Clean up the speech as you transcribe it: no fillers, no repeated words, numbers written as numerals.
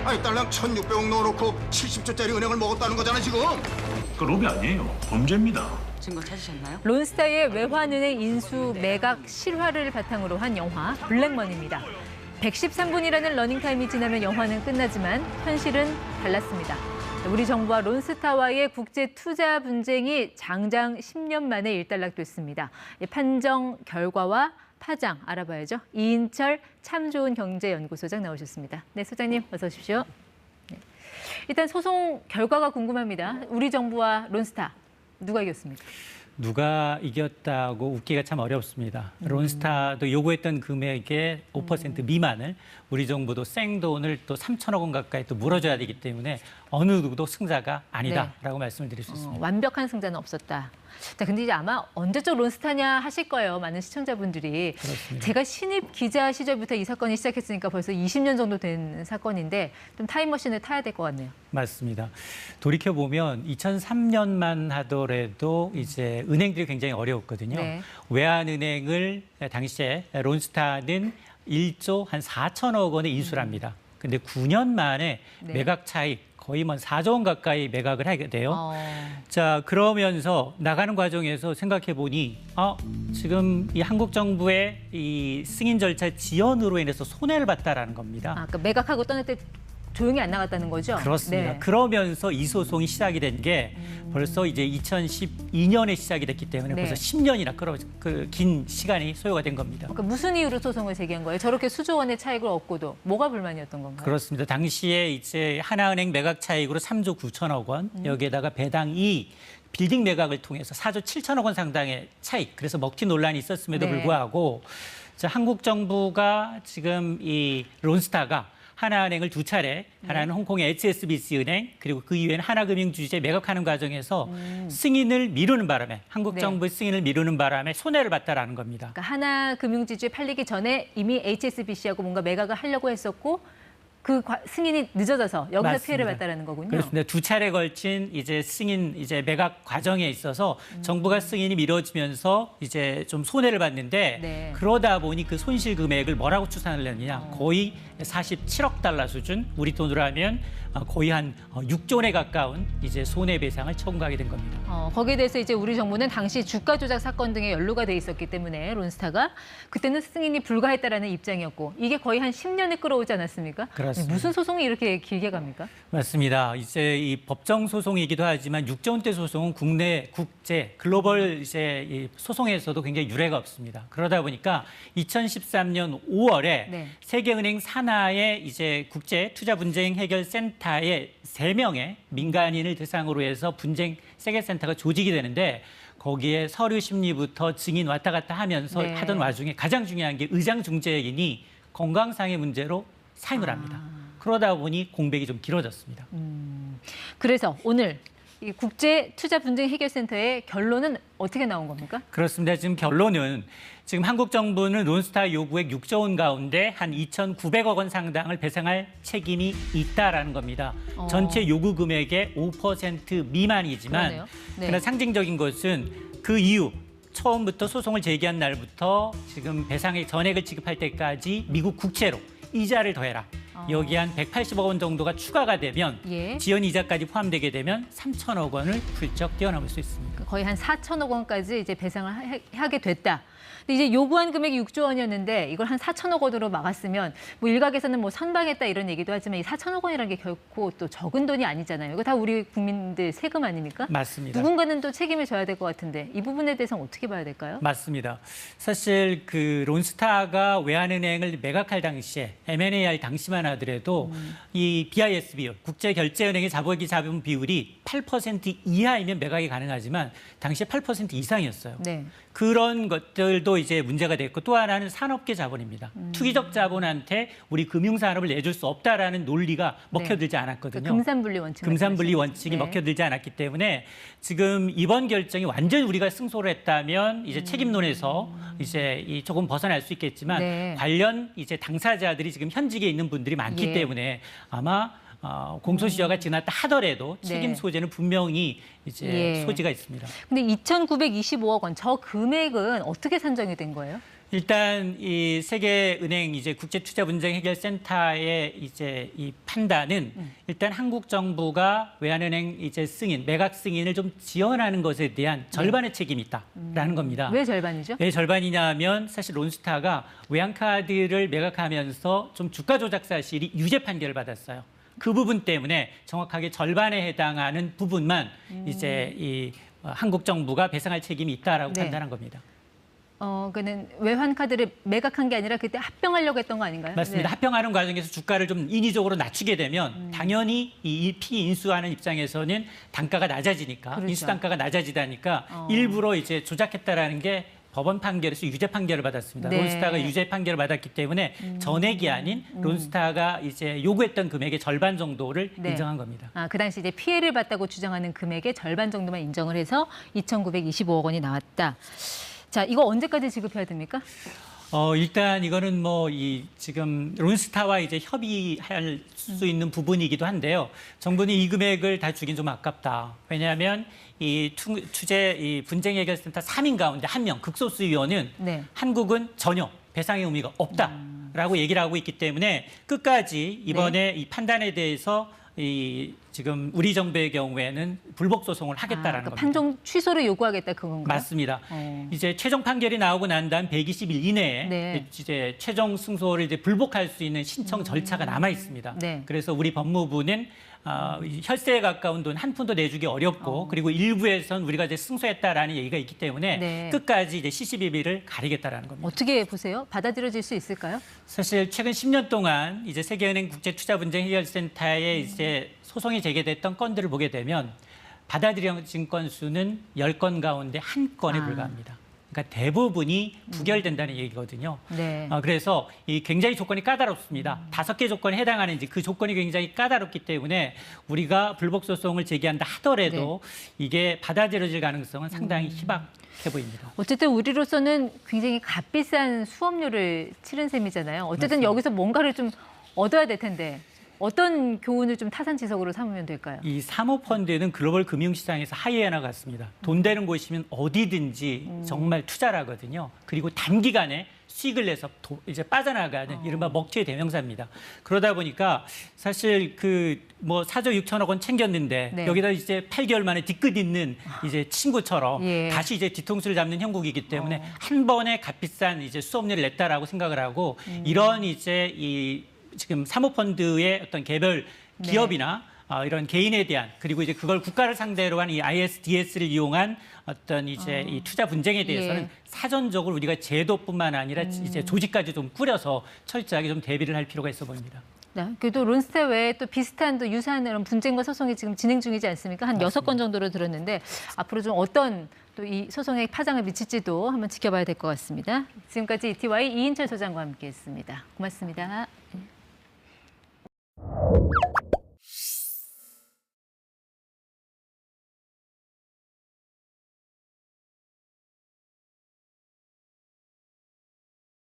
아니 딸랑 1,600억 넣어놓고 70조짜리 은행을 먹었다는 거잖아 지금. 그 로비 아니에요. 범죄입니다. 증거 찾으셨나요? 론스타의 외환은행 인수 매각 실화를 바탕으로 한 영화 블랙머니입니다. 113분이라는 러닝타임이 지나면 영화는 끝나지만 현실은 달랐습니다. 우리 정부와 론스타와의 국제 투자 분쟁이 장장 10년 만에 일단락됐습니다. 판정 결과와 파장 알아봐야죠. 이인철 참 좋은 경제연구소장 나오셨습니다. 네, 소장님 어서 오십시오. 네. 일단 소송 결과가 궁금합니다. 우리 정부와 론스타 누가 이겼습니까? 누가 이겼다고 웃기가 참 어렵습니다. 론스타도 요구했던 금액의 5% 미만을 우리 정부도 생돈을 또 3천억 원 가까이 또 물어줘야 되기 때문에 어느 누구도 승자가 아니다라고 말씀을 드릴 수 있습니다. 완벽한 승자는 없었다. 자, 근데 이제 아마 언제적 론스타냐 하실 거예요. 많은 시청자분들이. 그렇습니다. 제가 신입 기자 시절부터 이 사건이 시작했으니까 벌써 20년 정도 된 사건인데 좀 타임머신을 타야 될 것 같네요. 맞습니다. 돌이켜보면 2003년만 하더라도 이제 은행들이 굉장히 어려웠거든요. 네. 외환은행을 당시에 론스타는 1조 한 4천억 원에 인수를 합니다. 근데 9년 만에 네. 매각 차익 거의 뭐 4조 원 가까이 매각을 하게 돼요. 어. 자, 그러면서 나가는 과정에서 생각해 보니 지금 이 한국 정부의 이 승인 절차 지연으로 인해서 손해를 봤다라는 겁니다. 그러니까 매각하고 떠날 때 조용히 안 나갔다는 거죠? 그렇습니다. 네. 그러면서 이 소송이 시작이 된 게 벌써 이제 2012년에 시작이 됐기 때문에 네. 벌써 10년이나 긴 시간이 소요가 된 겁니다. 그러니까 무슨 이유로 소송을 제기한 거예요? 저렇게 수조 원의 차익을 얻고도 뭐가 불만이었던 건가요? 그렇습니다. 당시에 이제 하나은행 매각 차익으로 3조 9천억 원, 여기에다가 배당 2 빌딩 매각을 통해서 4조 7천억 원 상당의 차익, 그래서 먹튀 논란이 있었음에도 네. 불구하고 자, 한국 정부가 지금 이 론스타가 하나은행을 두 차례, 하나는 홍콩의 HSBC 은행, 그리고 그 이후에는 하나금융주주에 매각하는 과정에서 승인을 미루는 바람에, 한국 네. 정부의 승인을 미루는 바람에 손해를 봤다라는 겁니다. 그러니까 하나금융지주에 팔리기 전에 이미 HSBC하고 뭔가 매각을 하려고 했었고 그 승인이 늦어져서 여기서 맞습니다. 피해를 봤다는 거군요. 그렇습니다. 두 차례 걸친 이제 승인 이제 매각 과정에 있어서 정부가 승인이 미뤄지면서 이제 좀 손해를 봤는데 네. 그러다 보니 그 손실 금액을 뭐라고 추산을 했느냐? 거의 47억 달러 수준, 우리 돈으로 하면 거의 한 6조 원에 가까운 이제 손해배상을 청구하게 된 겁니다. 거기에 대해서 이제 우리 정부는 당시 주가 조작 사건 등에 연루가 돼 있었기 때문에 론스타가 그때는 승인이 불가했다라는 입장이었고 이게 거의 한 10년을 끌어오지 않았습니까? 그렇습니다. 무슨 소송이 이렇게 길게 갑니까? 맞습니다. 이제 이 법정 소송이기도 하지만 6조 원대 소송은 국내, 국제, 글로벌 이제 이 소송에서도 굉장히 유례가 없습니다. 그러다 보니까 2013년 5월에 네. 세계은행 산하의 이제 국제 투자 분쟁 해결 센터에 3명의 민간인을 대상으로 해서 분쟁 세계센터가 조직이 되는데 거기에 서류 심리부터 증인 왔다 갔다 하면서 네. 하던 와중에 가장 중요한 게 의장 중재인이 건강상의 문제로 사임을 합니다. 그러다 보니 공백이 좀 길어졌습니다. 그래서 오늘 이 국제 투자 분쟁 해결센터의 결론은 어떻게 나온 겁니까? 그렇습니다. 지금 결론은 지금 한국 정부는 론스타 요구액 6조 원 가운데 한 2,900억 원 상당을 배상할 책임이 있다라는 겁니다. 전체 요구 금액의 5% 미만이지만 그러네요. 네. 그러나 상징적인 것은 그 이후 처음부터 소송을 제기한 날부터 지금 배상의 전액을 지급할 때까지 미국 국채로 이자를 더해라. 여기 한 180억 원 정도가 추가가 되면 예. 지연 이자까지 포함되게 되면 3천억 원을 훌쩍 뛰어넘을 수 있습니다. 거의 한 4천억 원까지 이제 배상을 하게 됐다. 근데 이제 요구한 금액이 6조 원이었는데 이걸 한 4천억 원으로 막았으면 뭐 일각에서는 뭐 선방했다 이런 얘기도 하지만 이 4천억 원이라는 게 결코 또 적은 돈이 아니잖아요. 이거 다 우리 국민들 세금 아닙니까? 맞습니다. 누군가는 또 책임을 져야 될 것 같은데 이 부분에 대해서는 어떻게 봐야 될까요? 맞습니다. 사실 그 론스타가 외환은행을 매각할 당시에 M&A 할 당시만 하더라도 이 BIS 비율, 국제결제은행의 자본 비율이 8% 이하이면 매각이 가능하지만 당시에 8% 이상이었어요. 네. 그런 것들도 이제 문제가 됐고 또 하나는 산업계 자본입니다. 투기적 자본한테 우리 금융산업을 내줄 수 없다라는 논리가 먹혀들지 않았거든요. 그 금산분리 원칙. 금산분리 말씀하시는 원칙이 거죠. 먹혀들지 않았기 때문에 지금 이번 결정이 완전히 우리가 승소를 했다면 이제 책임론에서 이제 조금 벗어날 수 있겠지만 네. 관련 이제 당사자들이 지금 현직에 있는 분들이 많기 예. 때문에 아마 공소시효가 지났다 하더라도 책임 네. 소재는 분명히 이제 예. 소지가 있습니다. 근데 2,925억 원 저 금액은 어떻게 산정이 된 거예요? 일단 이 세계은행 이제 국제투자분쟁해결센터의 이제 이 판단은 일단 한국 정부가 외환은행 이제 승인, 매각 승인을 좀 지연하는 것에 대한 절반의 책임이 있다라는 겁니다. 왜 절반이죠? 왜 절반이냐면 사실 론스타가 외환카드를 매각하면서 좀 주가 조작 사실이 유죄 판결을 받았어요. 그 부분 때문에 정확하게 절반에 해당하는 부분만 이제 이 한국 정부가 배상할 책임이 있다라고 네. 판단한 겁니다. 그는 외환 카드를 매각한 게 아니라 그때 합병하려고 했던 거 아닌가요? 맞습니다. 네. 합병하는 과정에서 주가를 좀 인위적으로 낮추게 되면 당연히 이 피인수하는 입장에서는 단가가 낮아지니까 그렇죠. 인수 단가가 낮아지다니까 일부러 이제 조작했다라는 게 법원 판결에서 유죄 판결을 받았습니다. 네. 론스타가 유죄 판결을 받았기 때문에 전액이 아닌 론스타가 이제 요구했던 금액의 절반 정도를 네. 인정한 겁니다. 그 당시 이제 피해를 봤다고 주장하는 금액의 절반 정도만 인정을 해서 2,925억 원이 나왔다. 자, 이거 언제까지 지급해야 됩니까? 일단 이거는 뭐 지금 론스타와 이제 협의할 수 있는 부분이기도 한데요. 정부는 이 금액을 다 주긴 좀 아깝다. 왜냐하면 이 분쟁 해결센터 3인 가운데 1명 극소수 위원은 네. 한국은 전혀 배상의 의미가 없다라고 얘기를 하고 있기 때문에 끝까지 이번에 이 판단에 대해서 지금 우리 정부의 경우에는 불복 소송을 하겠다라는 겁니다. 판정 취소를 요구하겠다 그건가요? 맞습니다. 이제 최종 판결이 나오고 난 다음 120일 이내에 네. 이제 최종 승소를 이제 불복할 수 있는 신청 절차가 남아 있습니다. 네. 그래서 우리 법무부는 혈세에 가까운 돈 한 푼도 내주기 어렵고 그리고 일부에선 우리가 이제 승소했다라는 얘기가 있기 때문에 네. 끝까지 이제 CCBB를 가리겠다라는 겁니다. 어떻게 보세요? 받아들여질 수 있을까요? 사실 최근 10년 동안 이제 세계은행 국제투자분쟁해결센터에 이제 소송이 제기됐던 건들을 보게 되면 받아들여진 건수는 10건 가운데 1건에 불과합니다. 그러니까 대부분이 부결된다는 얘기거든요. 네. 그래서 굉장히 조건이 까다롭습니다. 5개 조건에 해당하는지 그 조건이 굉장히 까다롭기 때문에 우리가 불복 소송을 제기한다 하더라도 이게 받아들여질 가능성은 상당히 희박해 보입니다. 어쨌든 우리로서는 굉장히 값비싼 수업료를 치른 셈이잖아요. 어쨌든 맞습니다. 여기서 뭔가를 좀 얻어야 될 텐데 어떤 교훈을 좀 타산지석으로 삼으면 될까요? 이 사모펀드는 글로벌 금융시장에서 하이에나 같습니다. 돈 되는 곳이면 어디든지 정말 투자를 하거든요. 그리고 단기간에 수익을 내서 이제 빠져나가는 이른바 먹튀의 대명사입니다. 그러다 보니까 사실 뭐 4조 6천억 원 챙겼는데 네. 여기다 이제 8개월 만에 뒤끝 있는 이제 친구처럼 예. 다시 이제 뒤통수를 잡는 형국이기 때문에 한 번에 값비싼 이제 수업료를 냈다라고 생각을 하고 이런 이제 지금 사모펀드의 어떤 개별 기업이나 이런 개인에 대한 그리고 이제 그걸 국가를 상대로 한 이 ISDS를 이용한 어떤 이제 이 투자 분쟁에 대해서는 예. 사전적으로 우리가 제도뿐만 아니라 이제 조직까지 좀 꾸려서 철저하게 좀 대비를 할 필요가 있어 보입니다. 네, 그래도 론스타 외에 또 비슷한 또 유사한 이런 분쟁과 소송이 지금 진행 중이지 않습니까? 한 6건 정도로 들었는데 앞으로 좀 어떤 또 이 소송에 파장을 미칠지도 한번 지켜봐야 될 것 같습니다. 지금까지 ETY 이인철 소장과 함께했습니다. 고맙습니다.